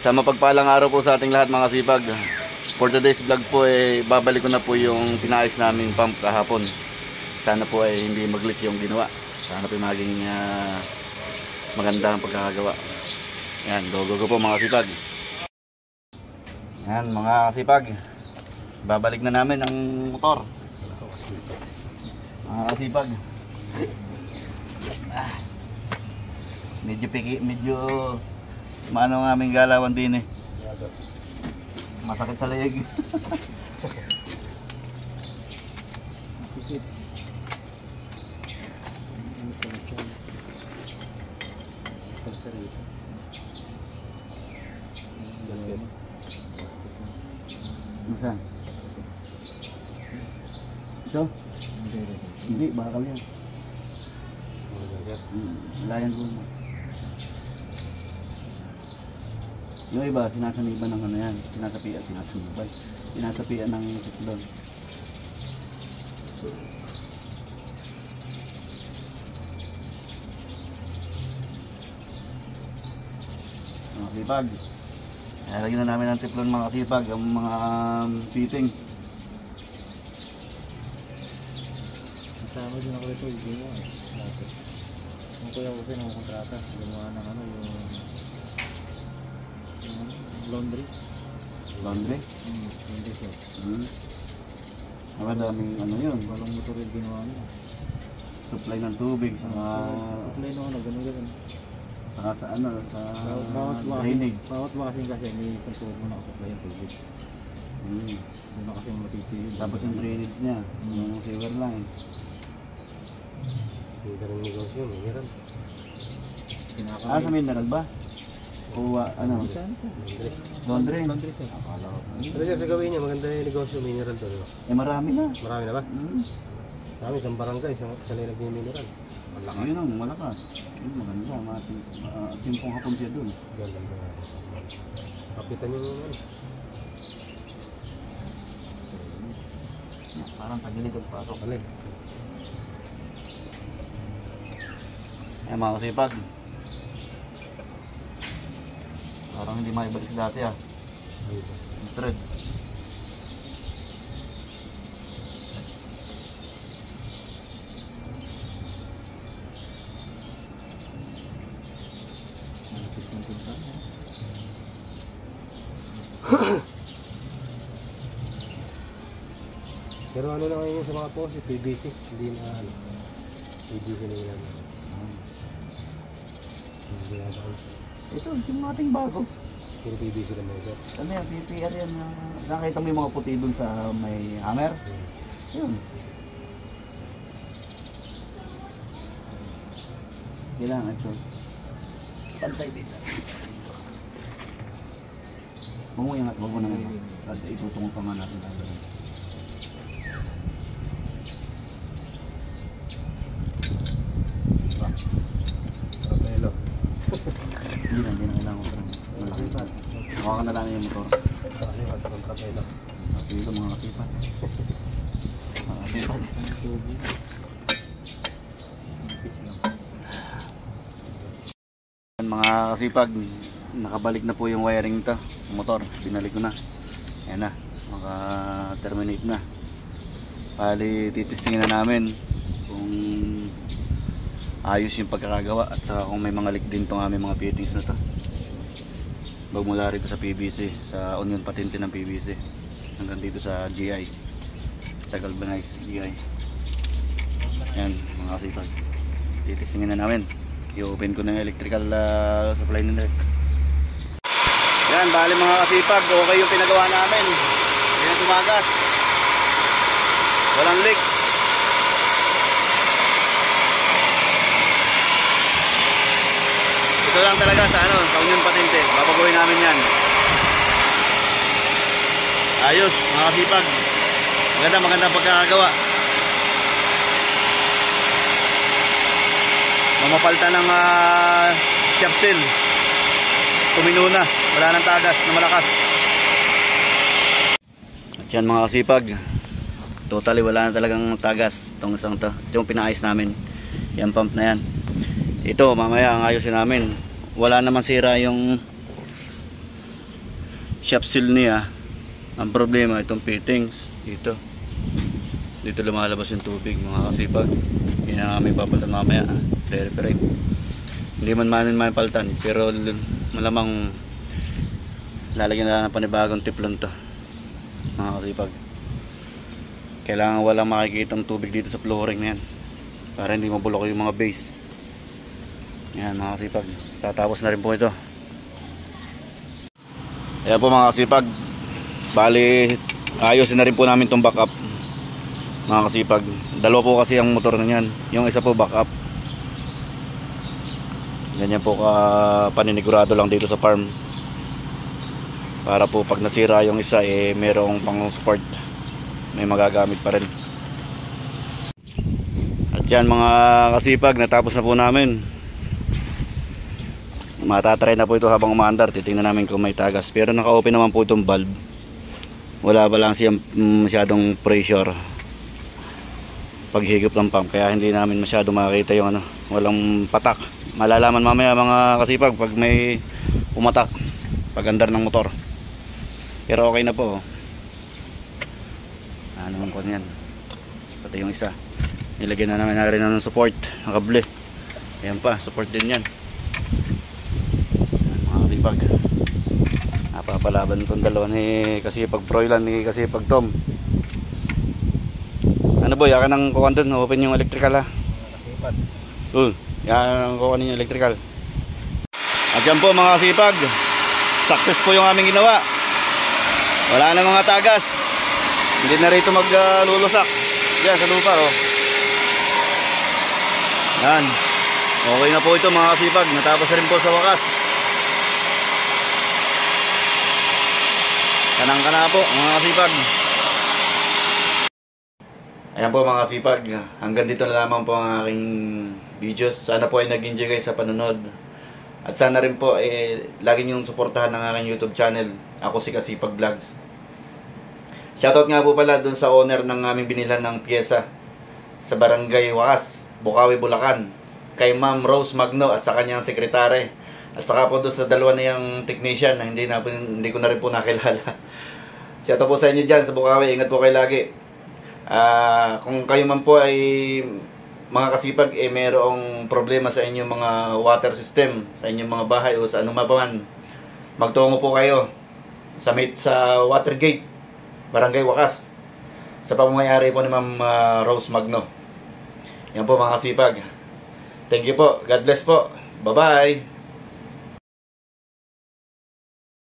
Sa mapagpalang araw po sa ating lahat mga kasipag. For today's vlog po babalik ko na po yung pinayos namin pump kahapon. Sana po hindi mag-leak yung ginawa. Sana po maging maganda ang pagkakagawa. Yan, go po mga kasipag. Yan mga kasipag. Babalik na namin ang motor. Mga kasipag. Medyo maano ang aming galawan din eh. Masakit sa leeg. Saan? Ito? Hindi, bakal yan. Layan ko mo. Yung iba, sinasaniban ng ano yan. Sinasapian ng tiklon. Mga kasipag. Lagyan na namin ng tiklon mga kasipag. Ang mga fittings. Kasama din ako ito. Hindi mo eh. Kung kuya ko pinakakontrata. Gumawa ng ano yung laundry. Laundry? Laundry shop. Daming ano yun. Balong motor yung ginawa niya. Supply ng tubig. Supply ng ano, ganun. Saka sa ano, sa drainage. Bawat basin kasi may isang tubo na supply yung tubig. Doon na kasi matitili. Tapos yung drainage niya, yung sewer line. Hindi ka rin negosyo, may hirap. Sa mineral ba? O ano? Laundry. Pero sir, sa gawin niya, maganda yung negosyo, mineral to, diba? Marami na. Marami na ba? Kami, isang barangay, sa lilag yung mineral. Malakas. Yun ang malakas. Yun maganda, simpong hapon siya dun. Ganda. Kapitan yung ano. Parang tagilid ang pasok. Alin? Ay mga kasipag. Parang hindi maibalik sa dati thread. Pero ano na ngayon sa mga post, PVC, hindi na ano. PVC na yun. Hindi na ba? Ito, yung ating bago. Puro PVC na mga sir. Ano yan, PPR yan. Nakita mo yung mga puti dun sa may hammer? Yun. Kailangan ito. Pantay dito. Huwag mo ingat, huwag mo nang ingat. At itutungo pa nga natin. Hello. Hindi na kailangan ko parang malaki pa. Hawa ka na lang yung motor. Ito mga kasipat. Mga kasipat. Mga kasipag, nakabalik na po yung wiring nito, motor. Binalik ko na. Ayan na, maka-terminate na. Bali, titistingin na namin kung ayos yung pagkakagawa at saka kung may mga leak din itong aming mga fittings na to. Magmula rito sa PVC, sa onion patente ng PVC hanggang dito sa GI, sa galvanized GI. Yan mga kasipag, titistingin na namin. I-open ko na yung electrical supply nila. Yan, bali mga kasipag, okay yung pinagawa namin. Yan tumagas, walang leak. Ito lang talaga sa sa onion patente. Babaguhin namin yan. Ayos mga kasipag, maganda pagkakagawa. Mamapalta ng shop seal. Tumino na, wala nang tagas na malakas. At yan mga kasipag, totally wala na talagang tagas itong isang to. Ito yung pinaayos namin, yan pump na yan. Ito mamaya ang ayusin namin. Wala naman sira yung shop seal niya. Ang problema itong fittings dito. Dito lumalabas yung tubig mga kasipag. Yun ang aming papalitan mamaya. Re-referate. Hindi man mapalitan, pero malamang lalagyan na ng panibagong tiplon to mga kasipag. Kailangan walang makikita ang tubig dito sa flooring na yan para hindi mabulok yung mga base. Yan mga kasipag, tatapos na rin po ito. Ayan po mga kasipag, bali ayusin na rin po namin itong backup mga kasipag. Dalawa po kasi ang motor na yan, yung isa po backup. Ganyan po ka paninigurado lang dito sa farm para po pag nasira yung isa merong pang support, may magagamit pa rin. At yan mga kasipag, natapos na po namin. Matatry na po ito habang umaandar. Titingnan namin kung may tagas, pero naka-open naman po itong valve. Wala pa lang siyang masyadong pressure paghigop ng pump, kaya hindi namin masyado makikita yung walang patak. Malalaman mamaya mga kasipag pag may umatak pag andar ng motor. Pero okay na po. Ano naman po yan, pati yung isa nilagyan na namin na rin ng support ng kable. Ayan pa, support din yan mga kasipag. Napapalaban itong dalawa ni Kasipag Froilan, ni Kasipag Tom. Ano boy, yakan ng kuwan doon, open yung electrical ha. Kasipag. Yan ang kukunin yung electrical. At yan po mga kasipag, success po yung aming ginawa. Wala na mga tagas, hindi na rito maglulusak. Yan sa lupa oh. Yan, okay na po ito mga kasipag. Natapos rin po sa wakas. Kanang kana po mga kasipag. Ayan po mga kasipag, hanggang dito na lamang po ang aking videos. Sana po ay nag-enjoy kayo sa panunod. At sana rin po lagi niyong suportahan ng aking YouTube channel. Ako si Kasipag Vlogs. Shoutout nga po pala dun sa owner ng aming binilhan ng pyesa sa Barangay Wakas, Bukawi, Bulacan, kay Ma'am Rose Magno at sa kanyang sekretary. At saka po doon sa dalawa na yung technician na hindi ko na rin po nakilala. Shoutout po sa inyo dyan sa Bukawi. Ingat po kayo lagi. Kung kayo man po ay mga kasipag mayroong problema sa inyong mga water system, sa inyong mga bahay o sa anumang pa man, magtungo po kayo sa water gate, Barangay Wakas, sa pamamayari po ni Ma'am Rose Magno. Yan po mga kasipag. Thank you po. God bless po. Bye bye.